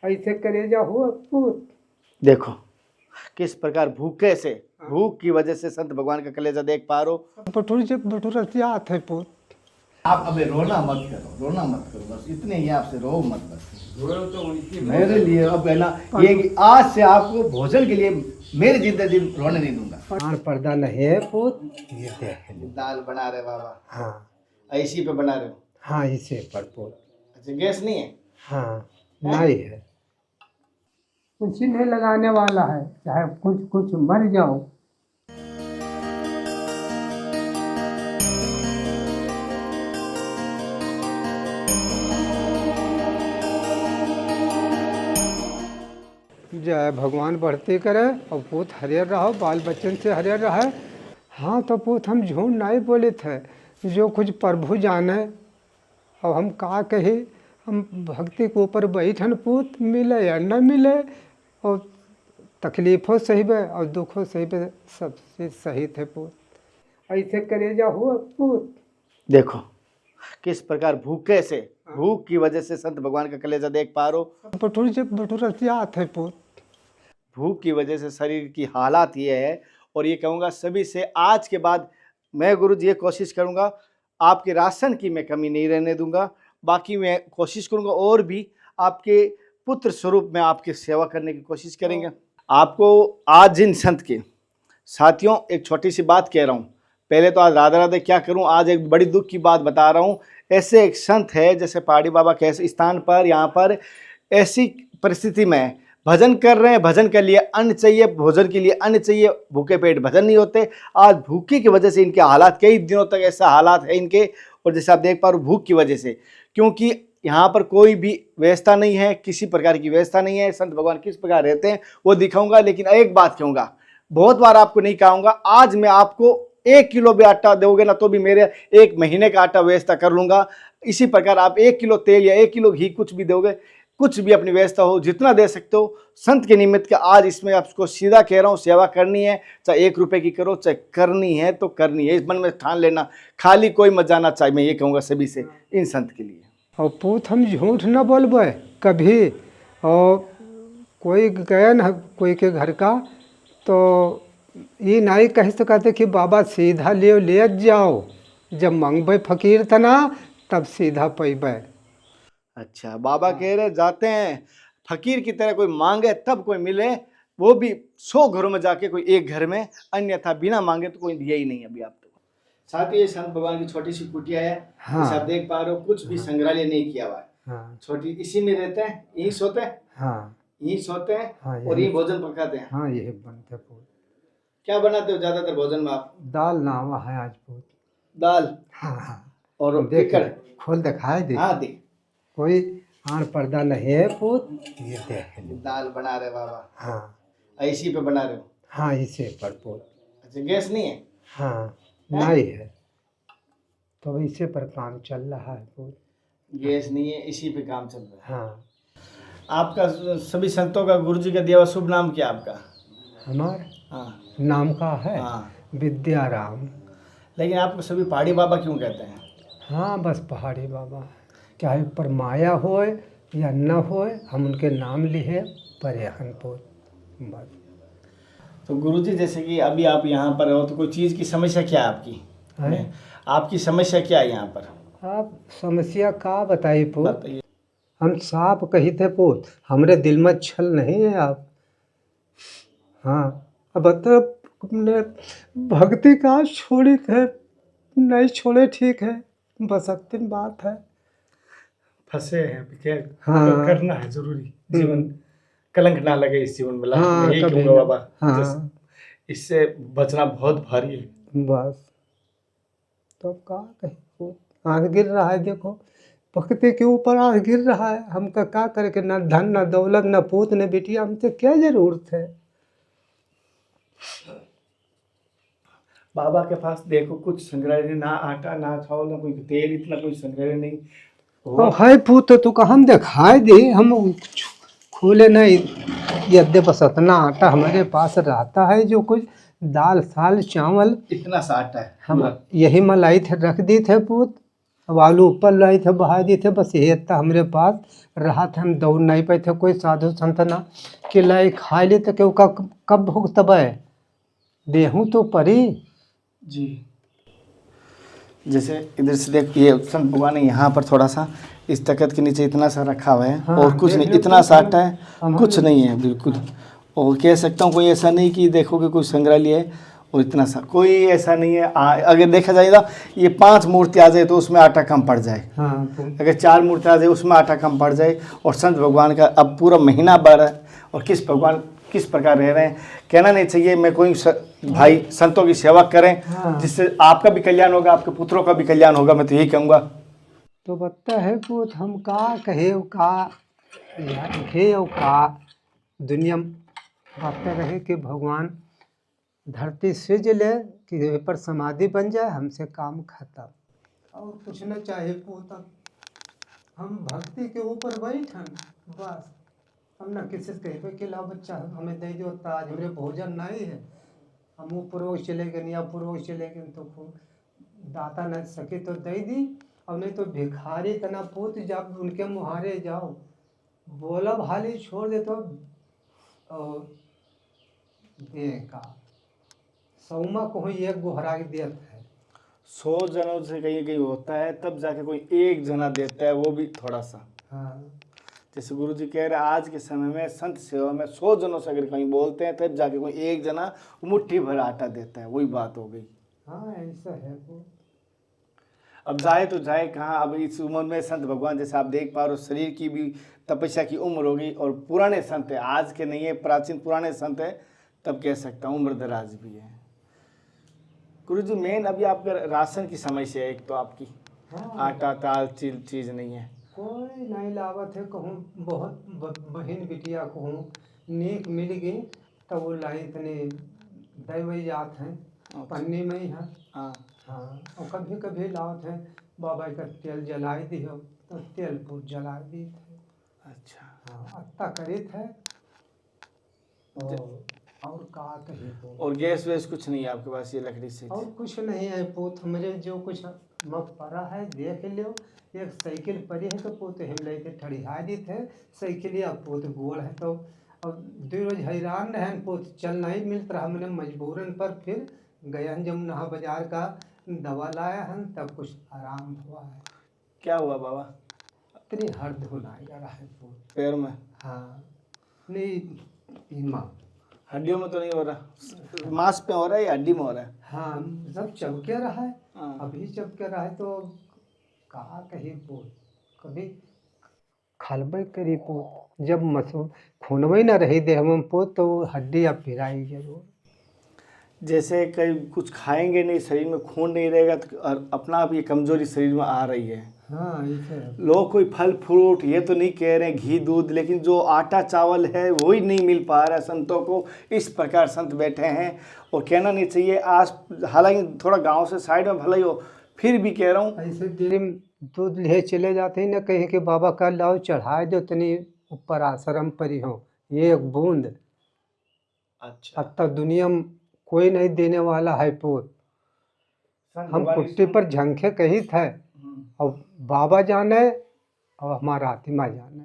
ऐसे करेजा हो पूत। देखो किस प्रकार भूखे से, भूख की वजह से संत भगवान का कलेजा देख पा रहे हो। बटूर जब बटूर याद है पूत। आप अबे रोना मत करो, रोना मत करो, बस इतने ही आपसे रो मत बस। मेरे लिए अब है ना ये कि आज से आपको भोजन के लिए मेरी जिंदगी रोने नहीं दूंगा। कान पर्दा नहीं है पूत। ये देख दाल बना रहे बाबा। हाँ ऐसी पे बना रहे हो। हाँ इसे पर पूत। अच्छा गैस नहीं है। हाँ नहीं है, कुछ नहीं लगाने वाला है, चाहे कुछ कुछ मर जाओ। जय भगवान बढ़ती करे और पूत हरियर रहो, बाल बच्चन से हरियर रहे। हाँ तो पूत हम झूठ नहीं बोले थे, जो कुछ प्रभु जाने। और हम का कही, हम भक्ति के ऊपर बैठन पूत, मिले या न मिले, और तकलीफ़ों सही बे और दुखों सही बे, सब चीज़ सही थे पूत। ऐसे करेजा हो पूत। देखो किस प्रकार भूखे से, भूख की वजह से संत भगवान का कलेजा देख पा रहे हो। बटूर जब बटूर याद है पूत। भूख की वजह से शरीर की हालात ये है। और ये कहूँगा सभी से, आज के बाद मैं गुरु जी ये कोशिश करूँगा आपके राशन की मैं कमी नहीं रहने दूंगा। बाकी मैं कोशिश करूँगा और भी आपके पुत्र स्वरूप में आपकी सेवा करने की कोशिश करेंगे। आपको आज जिन संत के साथियों एक छोटी सी बात कह रहा हूँ। पहले तो आज राधे राधे क्या करूँ, आज एक बड़ी दुख की बात बता रहा हूँ। ऐसे एक संत है जैसे पहाड़ी बाबा के स्थान पर, यहाँ पर ऐसी परिस्थिति में भजन कर रहे हैं। भजन के लिए अन्न चाहिए, भोजन के लिए अन्न चाहिए, भूखे पेट भजन नहीं होते। आज भूखे की वजह से इनके हालात, कई दिनों तक ऐसा हालात है इनके। और जैसे आप देख पा रहे हो भूख की वजह से, क्योंकि यहाँ पर कोई भी व्यवस्था नहीं है, किसी प्रकार की व्यवस्था नहीं है। संत भगवान किस प्रकार रहते हैं वो दिखाऊंगा। लेकिन एक बात कहूँगा, बहुत बार आपको नहीं कहूँगा, आज मैं आपको 1 किलो भी आटा दोगे ना तो भी मेरे 1 महीने का आटा व्यवस्था कर लूँगा। इसी प्रकार आप 1 किलो तेल या 1 किलो घी कुछ भी दोगे, कुछ भी अपनी व्यवस्था हो, जितना दे सकते हो संत के निमित्त का, आज इसमें आपको सीधा कह रहा हूँ, सेवा करनी है, चाहे 1 रुपए की करो, चाहे करनी है तो करनी है। इस मन में ठान लेना, खाली कोई मत जाना चाहिए। मैं ये कहूँगा सभी से, इन संत के लिए। और पूत हम झूठ न बोलबे कभी। और कोई गए न कोई के घर का तो ये नहीं कह सकते कि बाबा सीधा ले जाओ, जब मंगबे फकीर तना तब सीधा पैबे। अच्छा बाबा कह रहे जाते हैं फकीर की तरह, कोई मांगे तब कोई मिले, वो भी 100 घरों में जाके कोई एक घर में, अन्यथा बिना मांगे तो कोई दिया ही नहीं अभी आप तो। साथ ही ये संत भगवान की छोटी सी कुटिया है। हाँ। आप देख पा रहे हो, कुछ भी संग्रहालय नहीं किया हुआ है। हाँ। छोटी इसी में रहते हैं, यहीं सोते हैं। हाँ यहीं सोते हैं। हाँ, और यहीं भोजन पकाते हैं। हाँ यही बनते पूत। क्या बनाते हो ज्यादातर भोजन में आप? दाल नावा है आज पूत। दाल। हाँ हाँ और देख टिक्कर। खोल दिखाई दे। हाँ देख, कोई आन पर्दा नहीं है पूत। ये देख दाल बना रहे बाबा। हाँ ऐसी पे बना रहे हो। हाँ इसे पर पूत। अच्छा गैस नहीं है। हाँ नहीं है, तो इसे पर काम चल रहा है पूत। गैस नहीं है, इसी पे काम चल रहा है। हाँ। आपका सभी संतों का, गुरु जी का दिया हुआ शुभ नाम क्या आपका? हमारे हाँ नाम का है हाँ। विद्याराम। लेकिन आपको सभी पहाड़ी बाबा क्यों कहते हैं? हाँ बस पहाड़ी बाबा, चाहे पर माया होए या न होए, हम उनके नाम लिए पर्यहन पोत बस। तो गुरुजी जैसे कि अभी आप यहाँ पर हो तो कोई चीज़ की समस्या क्या है आपकी? है आपकी समस्या क्या है यहाँ पर? आप समस्या का बताइए पोत। बताइए। हम साफ कही थे पोत, हमरे दिल में छल नहीं है आप। हाँ अब अपने भक्ति का छोड़ी थे, नहीं छोड़े ठीक है, बस अंतिम बात है। फंसे हैं क्या? हाँ। करना है जरूरी, जीवन कलंक ना लगे इस जीवन में। हाँ, यही कभी कहूँगा ना। बाबा। हाँ इससे बचना बहुत भारी है। बस तो का कहीं आग गिर रहा है, देखो भक्ति के ऊपर आग गिर रहा है। हमका क्या करे कि न धन न दौलत न पूत न बिटिया, हमसे क्या जरूरत है। बाबा के पास देखो कुछ संग्रह नहीं, ना आटा ना चावल ना कोई तेल, इतना कोई संग्रह नहीं। और है पूत तो का हम दिखाई दे, हम खोले नहीं। यद्यप सतना आटा हमारे पास रहता है, जो कुछ दाल साल चावल इतना सा आटा है हम यही मलाई थे रख दी थे पूत। अब आलू ऊपर लाए थे बहा दिए थे, बस ये इतना हमारे पास रहा था, हम दौड़ नहीं पाए थे। कोई साधु संत ना कि लाई खा ले तो क्यों का कब भूख तब है, देहूँ तो परी। जी। जैसे इधर से देख, ये संत भगवान ने यहाँ पर थोड़ा सा इस तख्त के नीचे इतना सा रखा हुआ है, हाँ, और कुछ देख नहीं, लो इतना तो साटा है, हमारे- कुछ नहीं है बिल्कुल। और कह सकता हूँ कोई ऐसा नहीं कि देखोगे कोई संग्रहालय है और इतना सा, कोई ऐसा नहीं है। अगर देखा जाएगा ये 5 मूर्ति आ जाए तो उसमें आटा कम पड़ जाए, हाँ अगर 4 मूर्ति आ जाए उसमें आटा कम पड़ जाए। और संत भगवान का अब पूरा महीना भर है, और किस प्रकार रह रहे हैं, कहना नहीं चाहिए। मैं कोई भाई संतों की सेवा करें, हाँ। जिससे आपका भी कल्याण होगा, आपके पुत्रों का भी कल्याण होगा, मैं तो यही कहूँगा। तो बत्ता है पूत हम का कहे का हे और का दुनिया में बातें रहे कि भगवान धरती सृज ले कि ये पर समाधि बन जाए, हमसे काम खत्म और कुछ न चाहे पूत। हम भक्ति के ऊपर बैठन बस, हम न किसी से कहे कि लाओ बच्चा हमें दे दो ताज, हमरे भोजन नहीं है, हम पूर्वज चले गए या पूर्वज चले गए तो खूब दाता न सके तो दे दी, और नहीं तो भिखारी तना पूत जब उनके मुहारे जाओ, बोला भाली छोड़ दे तो और दे का सौमा को ही एक गोहरा के देत है। 100 जनों से कहीं कहीं होता है, तब जाके कोई एक जना देता है, वो भी थोड़ा सा। हाँ जैसे गुरु जी कह रहे हैं आज के समय में संत सेवा में 100 जनों से अगर कहीं बोलते हैं, तब जाके कोई एक जना मुट्ठी भर आटा देता है, वही बात हो गई। हाँ ऐसा है वो। अब जाए तो जाए कहाँ, अब इस उम्र में संत भगवान जैसे आप देख पा रहे हो, शरीर की भी तपस्या की उम्र होगी, और पुराने संत है, आज के नहीं है, प्राचीन पुराने संत है, तब कह सकता हूँ उम्र दराज भी है। गुरु जी मेन अभी आपका राशन की समस्या है, एक तो आपकी हाँ आटा दाल चीज नहीं है। कोई नहीं लावत है, कहूँ बहुत बहन बिटिया कहूँ नेक मिल गई तो वो लाई इतने दे वही जात हैं पन्नी में ही है। हाँ हाँ और कभी कभी लावत है बाबा का तेल जलाई दियो तो तेल पूर जला दी थे। अच्छा। हाँ अत्ता करी थे और का कही तो और गैस वैस कुछ नहीं है आपके पास, ये लकड़ी से? और कुछ नहीं है पोत, हमरे जो कुछ मत पड़ा है देख लो। एक साइकिल पड़ी है तो पोत हम लेके ठड़िया दी थे साइकिल, या पोत गोल है तो अब 2 रोज हैरान रहे पोत, चल नहीं मिलता रहा, मैंने मजबूरन पर फिर गया जमुना बाजार का दवा लाया हम, तब कुछ आराम हुआ है। क्या हुआ बाबा? इतनी हर्द होना रहा है पोत पैर में? हाँ नहीं ईमा हड्डियों में तो नहीं हो रहा, मांस पे हो रहा है या हड्डी में हो रहा है? हाँ सब चमके रहा है। हाँ। अभी चमके रहा है तो कहा कही पोत कभी खलबे करी पोत, जब मसू खूनबे न रही देह में पोत तो हड्डी अब पिराई जरूर। जैसे कई कुछ खाएंगे नहीं, शरीर में खून नहीं रहेगा तो अपना आप ये कमजोरी शरीर में आ रही है। हाँ ऐसे लोग कोई फल फ्रूट ये तो नहीं कह रहे घी दूध, लेकिन जो आटा चावल है वही नहीं मिल पा रहा है संतों को। इस प्रकार संत बैठे हैं, और कहना नहीं चाहिए आज, हालांकि थोड़ा गांव से साइड में भले ही हो, फिर भी कह रहा हूँ ऐसे डेरी में दूध ले चले जाते हैं न कहीं कि बाबा का लाओ चढ़ाए दो तनी ऊपर आश्रम पर ही हो, ये एक बूंद। अच्छा। अब तक दुनिया में कोई नहीं देने वाला है पोत। हम कुट्टी पर झंखे कही थे और बाबा जाने और हमारा आत्मा जाने।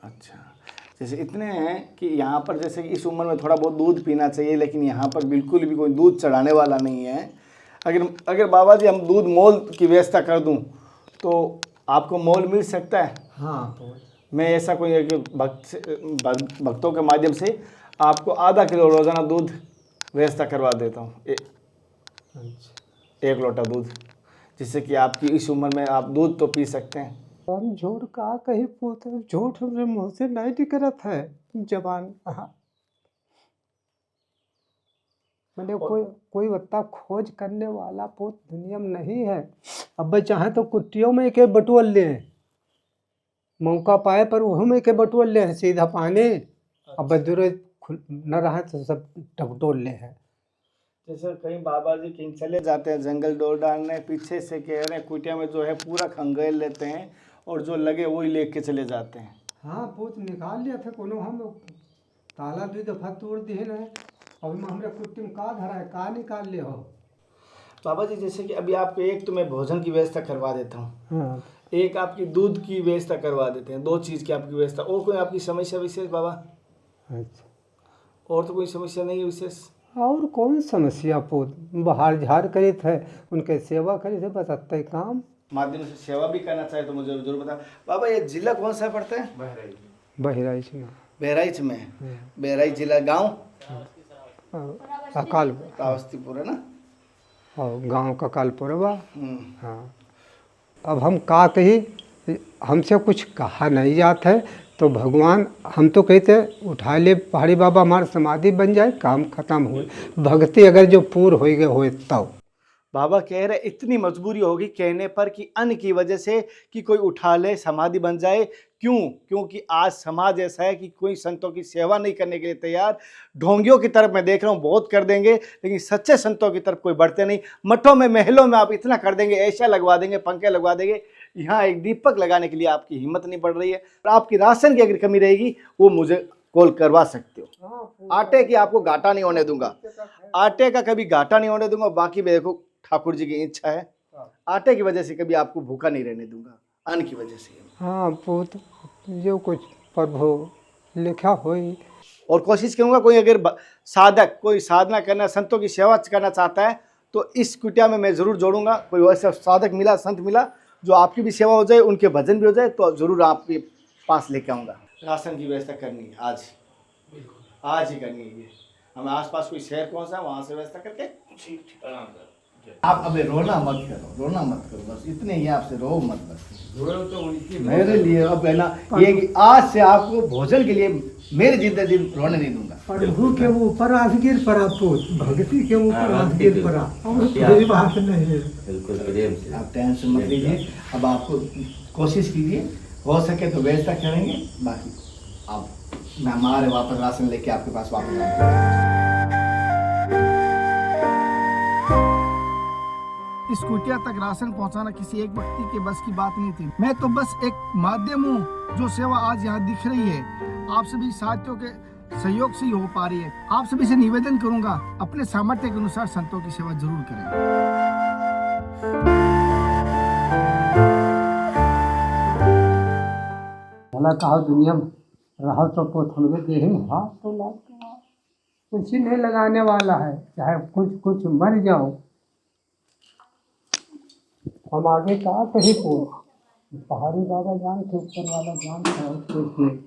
अच्छा, जैसे इतने हैं कि यहाँ पर जैसे कि इस उम्र में थोड़ा बहुत दूध पीना चाहिए, लेकिन यहाँ पर बिल्कुल भी कोई दूध चढ़ाने वाला नहीं है। अगर बाबा जी हम दूध मोल की व्यवस्था कर दूँ तो आपको मोल मिल सकता है? हाँ पोत मैं ऐसा कोई है कि भक्तों के माध्यम से आपको आधा किलो रोज़ाना दूध व्यवस्था करवा देता हूँ, अच्छा 1 लोटा दूध, जिससे कि आपकी इस उम्र में आप दूध तो पी सकते हैं। हम झूठ का कही पोत, झूठ हमरे मुँह से नहीं निकलत है जबान। हाँ मैंने कोई बत्ता खोज करने वाला पोत दुनिया में नहीं है। अब चाहे तो कुट्टियों में के बटुअल ले, मौका पाए पर वह में के बटुअल ले सीधा पानी। अब दूर न रहा तो सब टकटोल ले है। जैसे कहीं बाबा जी कहीं चले जाते हैं जंगल डोर डालने, पीछे से कह रहे हैं कुटिया में जो है पूरा खंगेल लेते हैं और जो लगे वही लेके चले जाते हैं। हाँ पोत निकाल लिया था कोनो, हम ताला 2 दफा तोड़ दिए न, और हमरे कुट्टी में का धरा है का निकाल ले हो। बाबा जी जैसे कि अभी आपको एक तो मैं भोजन की व्यवस्था करवा देता हूँ, हाँ एक आपकी दूध की व्यवस्था करवा देते हैं, 2 चीज़ की आपकी व्यवस्था। और कोई आपकी समस्या विशेष बाबा? अच्छा, और तो कोई समस्या नहीं है विशेष? और कौन समस्या पूत बाहर झाड़ करे थे उनके सेवा करे थे, बस अत्ते ही काम। माध्यम से सेवा भी करना चाहे तो मुझे जरूर बता। बाबा ये जिला कौन सा पड़ता है? बहराइच में। बहराइच में। बहराइच जिला, गांव अकाल पावस्तीपुर है ना? और गांव का कालपुरवा। हम्म। हाँ, अब हम का कही, हमसे कुछ कहा नहीं जाता है तो भगवान, हम तो कहते उठा ले पहाड़ी बाबा, हमारा समाधि बन जाए, काम खत्म हो। भक्ति अगर जो पूर्ण हो गए हो तब। बाबा कह रहे इतनी मजबूरी होगी कहने पर कि अन्न की वजह से कि कोई उठा ले समाधि बन जाए। क्यों? क्योंकि आज समाज ऐसा है कि कोई संतों की सेवा नहीं करने के लिए तैयार। ढोंगियों की तरफ मैं देख रहा हूँ बहुत कर देंगे, लेकिन सच्चे संतों की तरफ कोई बढ़ते नहीं। मठों में महलों में आप इतना कर देंगे, ऐसा लगवा देंगे, पंखे लगवा देंगे, यहाँ एक दीपक लगाने के लिए आपकी हिम्मत नहीं बढ़ रही है। और आपकी राशन की अगर कमी रहेगी वो मुझे कॉल करवा सकते हो। आटे की आपको घाटा नहीं होने दूंगा, आटे का कभी घाटा नहीं होने दूंगा। बाकी देखो ठाकुर जी की इच्छा है, आटे की वजह से कभी आपको भूखा नहीं रहने दूंगा, अन्न की वजह से। हाँ पूत, जो कुछ प्रभु लिखा होई। और कोशिश करूंगा कोई अगर साधक कोई साधना करना, संतों की सेवा करना चाहता है तो इस कुटिया में मैं जरूर जोड़ूंगा। कोई वैसा साधक मिला, संत मिला जो आपकी भी सेवा हो जाए, उनके भजन भी हो जाए, तो जरूर आपके पास लेके आऊँगा। राशन की व्यवस्था करनी है आज, आज ही करनी है। हमें आसपास कोई शहर कौन सा है वहाँ से व्यवस्था करके ठीक आराम कर। आप अबे रोना मत करो, रोना मत करो, बस इतने ही आपसे रो मत बस। तो मेरे लिए अब है ना ये कि आज से आपको भोजन के लिए मेरे जिंदगी रोने नहीं दूंगा। प्रभु के ऊपर आसगिर परा पूत, भक्ति के ऊपर आसगिर परा, और कोई बात नहीं है। बिल्कुल प्रेम से आप टेंशन मत लीजिए। अब आपको कोशिश कीजिए, हो सके तो व्यवस्था करेंगे, बाकी आप मैं हमारे वापस राशन लेके आपके पास वापस आऊंगा। इस कुटिया तक राशन पहुंचाना किसी एक व्यक्ति के बस की बात नहीं थी। मैं तो बस एक माध्यम हूँ। जो सेवा आज यहाँ दिख रही है आप सभी साथियों के सहयोग से ही हो पा रही है। आप सभी से निवेदन करूंगा अपने सामर्थ्य के अनुसार संतों की सेवा जरूर करें। भला कहा दुनिया में रहा तो पोत हमरे देह में हाथ तो लगता, कुछ ही नहीं लगाने वाला है, चाहे कुछ मर जाओ। हम आगे कहा कहीं पोत, पहाड़ी बाबा जान के ऊपर वाला जान था, कुछ नहीं।